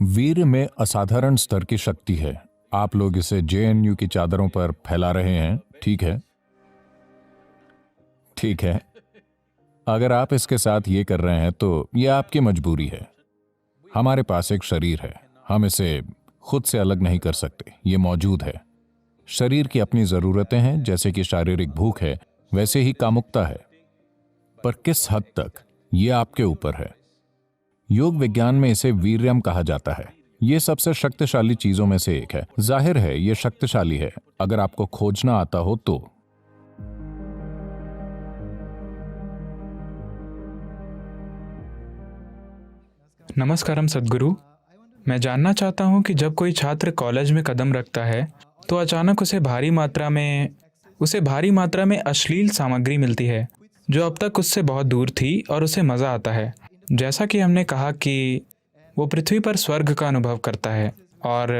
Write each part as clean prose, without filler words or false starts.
वीर में असाधारण स्तर की शक्ति है। आप लोग इसे जेएनयू की चादरों पर फैला रहे हैं, ठीक है? ठीक है। अगर आप इसके साथ ये कर रहे हैं तो यह आपकी मजबूरी है। हमारे पास एक शरीर है, हम इसे खुद से अलग नहीं कर सकते, ये मौजूद है। शरीर की अपनी जरूरतें हैं, जैसे कि शारीरिक भूख है, वैसे ही कामुकता है। पर किस हद तक, यह आपके ऊपर है। योग विज्ञान में इसे वीर्यम कहा जाता है। यह सबसे शक्तिशाली चीजों में से एक है। जाहिर है यह शक्तिशाली है, अगर आपको खोजना आता हो तो। नमस्कारम सद्गुरु। मैं जानना चाहता हूँ कि जब कोई छात्र कॉलेज में कदम रखता है तो अचानक उसे भारी मात्रा में अश्लील सामग्री मिलती है जो अब तक उससे बहुत दूर थी और उसे मज़ा आता है। जैसा कि हमने कहा कि वो पृथ्वी पर स्वर्ग का अनुभव करता है और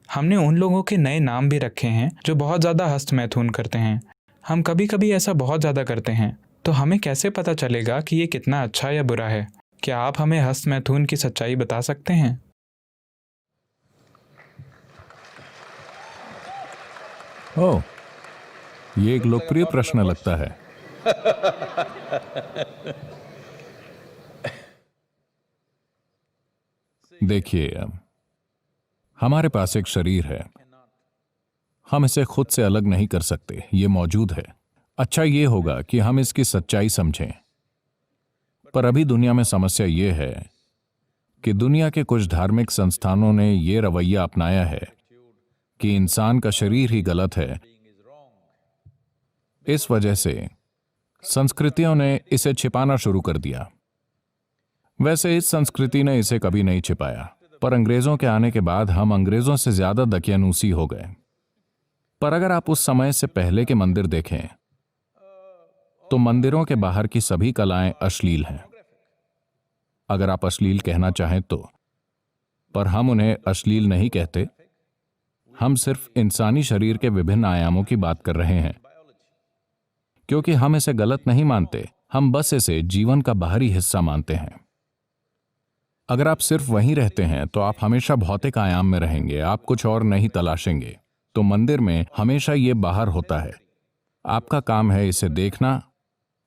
हमने उन लोगों के नए नाम भी रखे हैं जो बहुत ज़्यादा हस्तमैथुन करते हैं। हम कभी कभी ऐसा बहुत ज़्यादा करते हैं, तो हमें कैसे पता चलेगा कि ये कितना अच्छा या बुरा है? क्या आप हमें हस्तमैथुन की सच्चाई बता सकते हैं? ओह, यह एक लोकप्रिय प्रश्न लगता है। देखिए, हमारे पास एक शरीर है, हम इसे खुद से अलग नहीं कर सकते, ये मौजूद है। अच्छा ये होगा कि हम इसकी सच्चाई समझें। पर अभी दुनिया में समस्या ये है कि दुनिया के कुछ धार्मिक संस्थानों ने यह रवैया अपनाया है कि इंसान का शरीर ही गलत है। इस वजह से संस्कृतियों ने इसे छिपाना शुरू कर दिया। वैसे इस संस्कृति ने इसे कभी नहीं छिपाया, पर अंग्रेजों के आने के बाद हम अंग्रेजों से ज्यादा दकियानूसी हो गए। पर अगर आप उस समय से पहले के मंदिर देखें तो मंदिरों के बाहर की सभी कलाएं अश्लील हैं, अगर आप अश्लील कहना चाहें तो। पर हम उन्हें अश्लील नहीं कहते, हम सिर्फ इंसानी शरीर के विभिन्न आयामों की बात कर रहे हैं। क्योंकि हम इसे गलत नहीं मानते, हम बस इसे जीवन का बाहरी हिस्सा मानते हैं। अगर आप सिर्फ वहीं रहते हैं तो आप हमेशा भौतिक आयाम में रहेंगे, आप कुछ और नहीं तलाशेंगे। तो मंदिर में हमेशा ये बाहर होता है। आपका काम है इसे देखना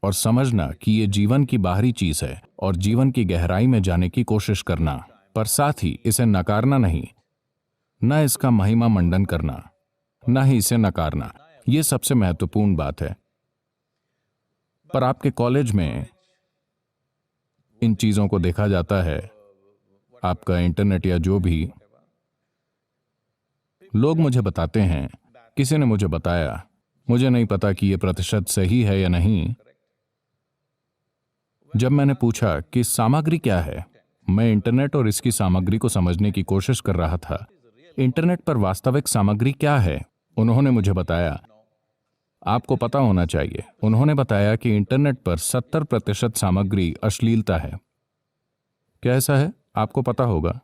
और समझना कि ये जीवन की बाहरी चीज है और जीवन की गहराई में जाने की कोशिश करना, पर साथ ही इसे नकारना नहीं, न इसका महिमा मंडन करना, न ही इसे नकारना। यह सबसे महत्वपूर्ण बात है। पर आपके कॉलेज में इन चीजों को देखा जाता है, आपका इंटरनेट या जो भी। लोग मुझे बताते हैं, किसी ने मुझे बताया, मुझे नहीं पता कि यह प्रतिशत सही है या नहीं। जब मैंने पूछा कि सामग्री क्या है, मैं इंटरनेट और इसकी सामग्री को समझने की कोशिश कर रहा था। इंटरनेट पर वास्तविक सामग्री क्या है? उन्होंने मुझे बताया, आपको पता होना चाहिए। उन्होंने बताया कि इंटरनेट पर 70% सामग्री अश्लीलता है। क्या ऐसा है? आपको पता होगा।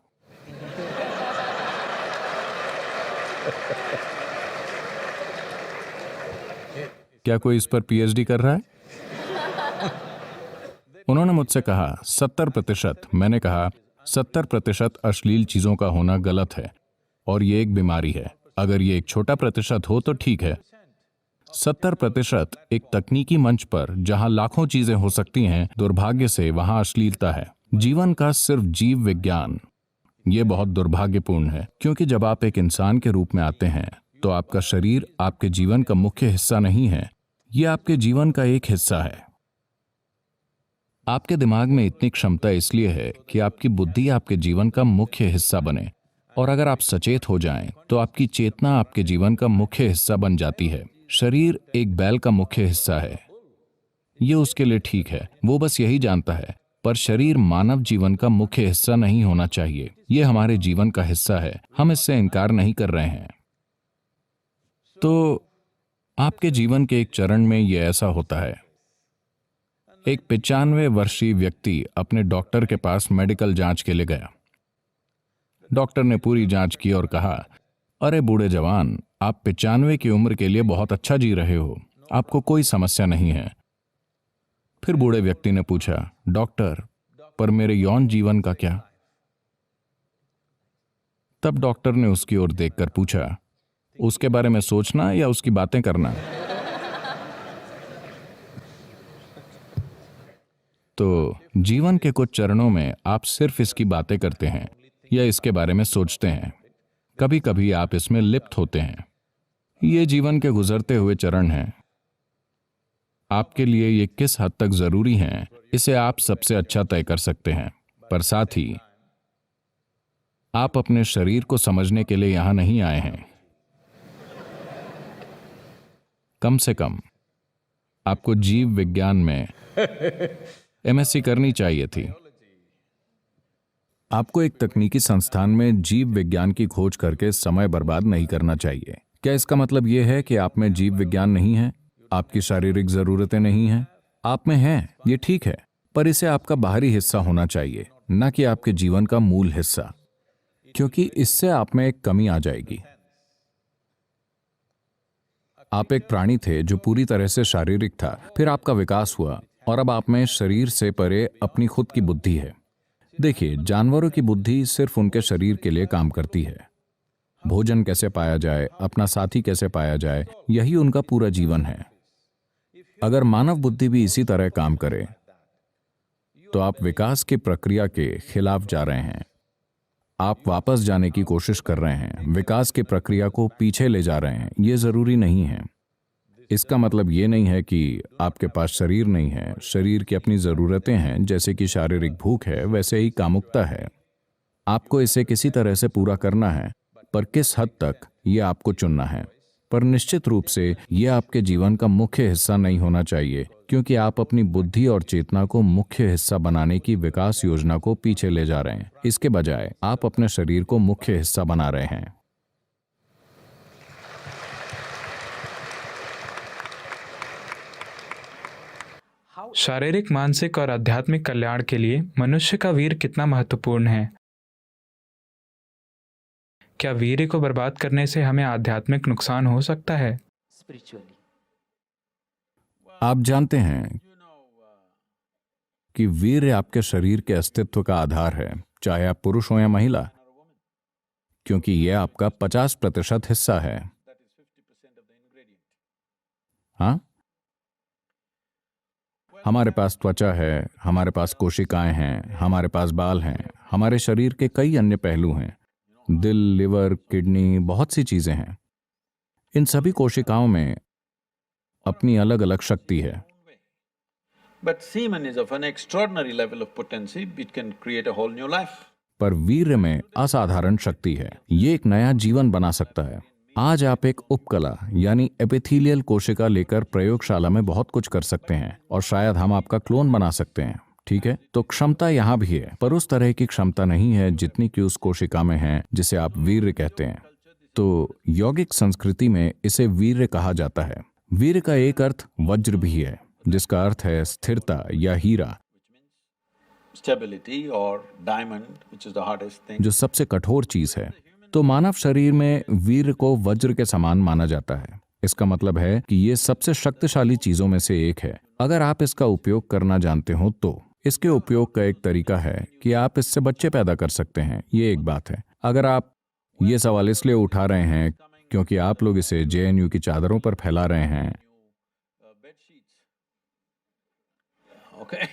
क्या कोई इस पर पीएचडी कर रहा है? उन्होंने मुझसे कहा 70%। मैंने कहा 70% अश्लील चीजों का होना गलत है और ये एक बीमारी है। अगर ये एक छोटा प्रतिशत हो तो ठीक है। 70% एक तकनीकी मंच पर जहां लाखों चीजें हो सकती हैं, दुर्भाग्य से वहां अश्लीलता है। जीवन का सिर्फ जीव विज्ञान, ये बहुत दुर्भाग्यपूर्ण है। क्योंकि जब आप एक इंसान के रूप में आते हैं तो आपका शरीर आपके जीवन का मुख्य हिस्सा नहीं है, यह आपके जीवन का एक हिस्सा है। आपके दिमाग में इतनी क्षमता इसलिए है कि आपकी बुद्धि आपके जीवन का मुख्य हिस्सा बने, और अगर आप सचेत हो जाएं तो आपकी चेतना आपके जीवन का मुख्य हिस्सा बन जाती है। शरीर एक बैल का मुख्य हिस्सा है, यह उसके लिए ठीक है, वो बस यही जानता है। पर शरीर मानव जीवन का मुख्य हिस्सा नहीं होना चाहिए। यह हमारे जीवन का हिस्सा है, हम इससे इनकार नहीं कर रहे हैं। तो आपके जीवन के एक चरण में यह ऐसा होता है। एक 95 वर्षीय व्यक्ति अपने डॉक्टर के पास मेडिकल जांच के लिए गया। डॉक्टर ने पूरी जांच की और कहा, अरे बूढ़े जवान, आप 95 की उम्र के लिए बहुत अच्छा जी रहे हो, आपको कोई समस्या नहीं है। फिर बूढ़े व्यक्ति ने पूछा, डॉक्टर, पर मेरे यौन जीवन का क्या? तब डॉक्टर ने उसकी ओर देखकर पूछा, उसके बारे में सोचना या उसकी बातें करना? तो जीवन के कुछ चरणों में आप सिर्फ इसकी बातें करते हैं या इसके बारे में सोचते हैं। कभी कभी आप इसमें लिप्त होते हैं। ये जीवन के गुजरते हुए चरण हैं। आपके लिए ये किस हद तक जरूरी हैं, इसे आप सबसे अच्छा तय कर सकते हैं। पर साथ ही आप अपने शरीर को समझने के लिए यहां नहीं आए हैं। कम से कम आपको जीव विज्ञान में एमएससी करनी चाहिए थी। आपको एक तकनीकी संस्थान में जीव विज्ञान की खोज करके समय बर्बाद नहीं करना चाहिए। क्या इसका मतलब यह है कि आप में जीव विज्ञान नहीं है, आपकी शारीरिक जरूरतें नहीं हैं? आप में हैं, ये ठीक है, पर इसे आपका बाहरी हिस्सा होना चाहिए, न कि आपके जीवन का मूल हिस्सा, क्योंकि इससे आप में एक कमी आ जाएगी। आप एक प्राणी थे जो पूरी तरह से शारीरिक था, फिर आपका विकास हुआ और अब आप में शरीर से परे अपनी खुद की बुद्धि है। देखिए, जानवरों की बुद्धि सिर्फ उनके शरीर के लिए काम करती है। भोजन कैसे पाया जाए, अपना साथी कैसे पाया जाए, यही उनका पूरा जीवन है। अगर मानव बुद्धि भी इसी तरह काम करे तो आप विकास की प्रक्रिया के खिलाफ जा रहे हैं। आप वापस जाने की कोशिश कर रहे हैं, विकास की प्रक्रिया को पीछे ले जा रहे हैं। यह जरूरी नहीं है। इसका मतलब यह नहीं है कि आपके पास शरीर नहीं है। शरीर की अपनी जरूरतें हैं, जैसे कि शारीरिक भूख है, वैसे ही कामुकता है। आपको इसे किसी तरह से पूरा करना है, पर किस हद तक यह आपको चुनना है। पर निश्चित रूप से यह आपके जीवन का मुख्य हिस्सा नहीं होना चाहिए, क्योंकि आप अपनी बुद्धि और चेतना को मुख्य हिस्सा बनाने की विकास योजना को पीछे ले जा रहे हैं। इसके बजाय आप अपने शरीर को मुख्य हिस्सा बना रहे हैं। शारीरिक, मानसिक और आध्यात्मिक कल्याण के लिए मनुष्य का वीर कितना महत्वपूर्ण है? क्या वीर्य को बर्बाद करने से हमें आध्यात्मिक नुकसान हो सकता है? आप जानते हैं कि वीर्य आपके शरीर के अस्तित्व का आधार है, चाहे आप पुरुष हो या महिला, क्योंकि यह आपका 50% हिस्सा है। हाँ, हमारे पास त्वचा है, हमारे पास कोशिकाएं हैं, हमारे पास बाल हैं, हमारे शरीर के कई अन्य पहलू हैं, दिल, लिवर, किडनी, बहुत सी चीजें हैं। इन सभी कोशिकाओं में अपनी अलग अलग शक्ति है। But semen is of an extraordinary level of potency, it can create a whole new life. पर वीर्य में असाधारण शक्ति है। ये एक नया जीवन बना सकता है। आज आप एक उपकला यानी एपिथेलियल कोशिका लेकर प्रयोगशाला में बहुत कुछ कर सकते हैं, और शायद हम आपका क्लोन बना सकते हैं। ठीक है, तो क्षमता यहां भी है, पर उस तरह की क्षमता नहीं है जितनी कि उस कोशिका में है जिसे आप वीर्य कहते हैं। तो यौगिक संस्कृति में इसे वीर्य कहा जाता है। वीर्य का एक अर्थ वज्र भी है, जिसका अर्थ है स्थिरता या हीरा, Stability or diamond, which is the hardest thing. जो सबसे कठोर चीज है। तो मानव शरीर में वीर्य को वज्र के समान माना जाता है। इसका मतलब है कि ये सबसे शक्तिशाली चीजों में से एक है, अगर आप इसका उपयोग करना जानते हो तो। इसके उपयोग का एक तरीका है कि आप इससे बच्चे पैदा कर सकते हैं, ये एक बात है। अगर आप ये सवाल इसलिए उठा रहे हैं क्योंकि आप लोग इसे जेएनयू की चादरों पर फैला रहे हैं, Okay.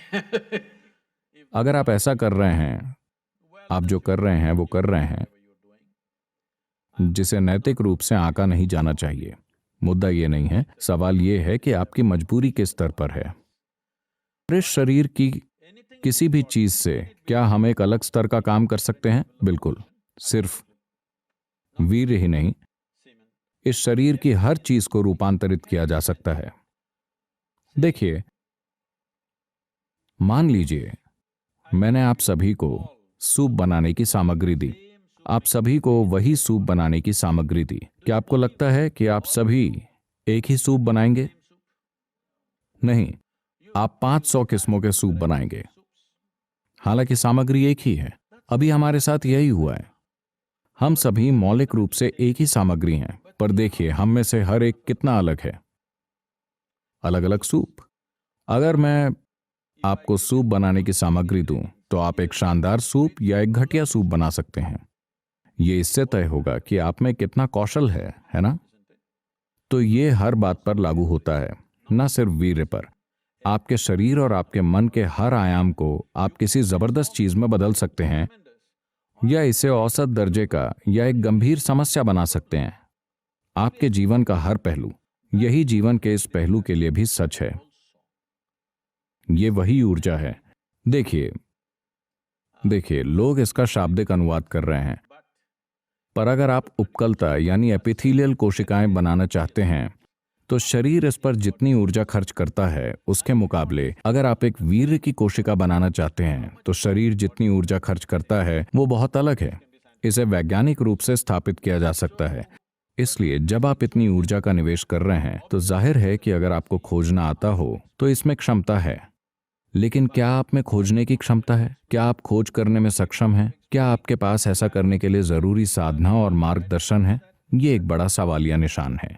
अगर आप ऐसा कर रहे हैं, आप जो कर रहे हैं वो कर रहे हैं, जिसे नैतिक रूप से आंका नहीं जाना चाहिए। मुद्दा ये नहीं है, सवाल ये है कि आपकी मजबूरी किस स्तर पर है। इस शरीर की किसी भी चीज से क्या हम एक अलग स्तर का काम कर सकते हैं? बिल्कुल। सिर्फ वीर्य ही नहीं, इस शरीर की हर चीज को रूपांतरित किया जा सकता है। देखिए, मान लीजिए मैंने आप सभी को सूप बनाने की सामग्री दी। आप सभी को वही सूप बनाने की सामग्री दी। क्या आपको लगता है कि आप सभी एक ही सूप बनाएंगे? नहीं, आप 500 किस्मों के सूप बनाएंगे, हालांकि सामग्री एक ही है। अभी हमारे साथ यही हुआ है। हम सभी मौलिक रूप से एक ही सामग्री हैं, पर देखिए हम में से हर एक कितना अलग है। अलग अलग सूप। अगर मैं आपको सूप बनाने की सामग्री दूं, तो आप एक शानदार सूप या एक घटिया सूप बना सकते हैं। ये इससे तय होगा कि आप में कितना कौशल है ना? तो ये हर बात पर लागू होता है, न सिर्फ वीर्य पर। आपके शरीर और आपके मन के हर आयाम को आप किसी जबरदस्त चीज में बदल सकते हैं या इसे औसत दर्जे का या एक गंभीर समस्या बना सकते हैं। आपके जीवन का हर पहलू, यही जीवन के इस पहलू के लिए भी सच है। ये वही ऊर्जा है। देखिए, लोग इसका शाब्दिक अनुवाद कर रहे हैं, पर अगर आप उपकलता यानी एपिथेलियल कोशिकाएं बनाना चाहते हैं तो शरीर इस पर जितनी ऊर्जा खर्च करता है उसके मुकाबले अगर आप एक वीर्य की कोशिका बनाना चाहते हैं तो शरीर जितनी ऊर्जा खर्च करता है वो बहुत अलग है। इसे वैज्ञानिक रूप से स्थापित किया जा सकता है। इसलिए जब आप इतनी ऊर्जा का निवेश कर रहे हैं तो जाहिर है कि अगर आपको खोजना आता हो तो इसमें क्षमता है। लेकिन क्या आप में खोजने की क्षमता है? क्या आप खोज करने में सक्षम हैं? क्या आपके पास ऐसा करने के लिए जरूरी साधना और मार्गदर्शन है? ये एक बड़ा सवालिया निशान है।